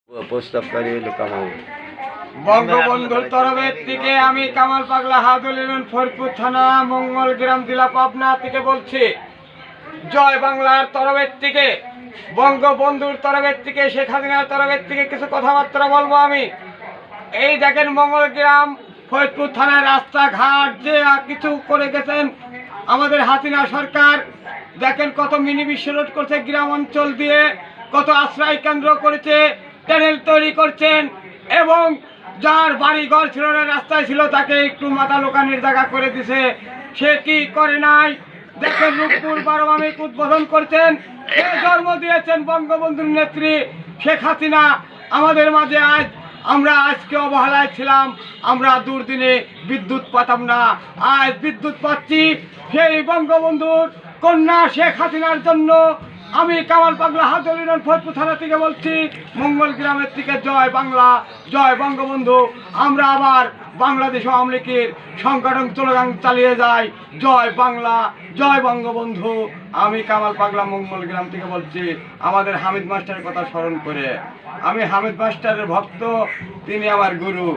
প্রস্তাবকারী হলো কামাল। বঙ্গবন্ধুর তরফের থেকে আমি কামাল পাগলা হাজুল ইউনিয়ন ফরিদপুর থানা মঙ্গল গ্রাম জেলা পাবনা থেকে বলছি। জয় বাংলার তরফের থেকে, বঙ্গবন্ধুর তরফের থেকে, শেখ হাসিনার তরফের থেকে কিছু কথাবার্তা বলবো আমি। এই দেখেন মঙ্গল গ্রাম ফরিদপুর থানার রাস্তাঘাট যে কিছু করে গেছেন আমাদের হাসিনা সরকার। দেখেন কত মিনি বিশ্ব রোড করছে, গ্রাম অঞ্চল দিয়ে কত আশ্রয় কেন্দ্র করেছে, ট্যানেল তৈরি করছেন, এবং যার বাড়ি ঘর ছিল না, রাস্তায় ছিল, তাকে একটু মাথা লোকানের জায়গা করে দিছে। সে কি করে নাই? দেখেন রূপপুর পারমাণবিক উদ্বোধন করছেন, সে জন্ম দিয়েছেন বঙ্গবন্ধুর নেত্রী শেখ হাসিনা। আমাদের মাঝে আমরা আজকে অবহেলায় ছিলাম, আমরা দুর্দিনে বিদ্যুৎ পাতাম না, আজ বিদ্যুৎ পাচ্ছি সেই বঙ্গবন্ধুর কন্যা শেখ হাসিনার জন্য। আমি কামাল পাগলা হাজুল ইউনিয়ন ফরিদপুর থানা থেকে বলছি, মঙ্গল গ্রামের থেকে জয় বাংলা, জয় বঙ্গবন্ধু। আমরা আবার বাংলাদেশ আওয়ামী লীগের সংগঠন স্লোগান চালিয়ে যাই, জয় বাংলা, জয় বঙ্গবন্ধু। আমি কামাল পাগলা মঙ্গল গ্রাম থেকে বলছি, আমাদের হামিদ মাস্টারের কথা স্মরণ করে। আমি হামিদ মাস্টারের ভক্ত, তিনি আমার গুরু।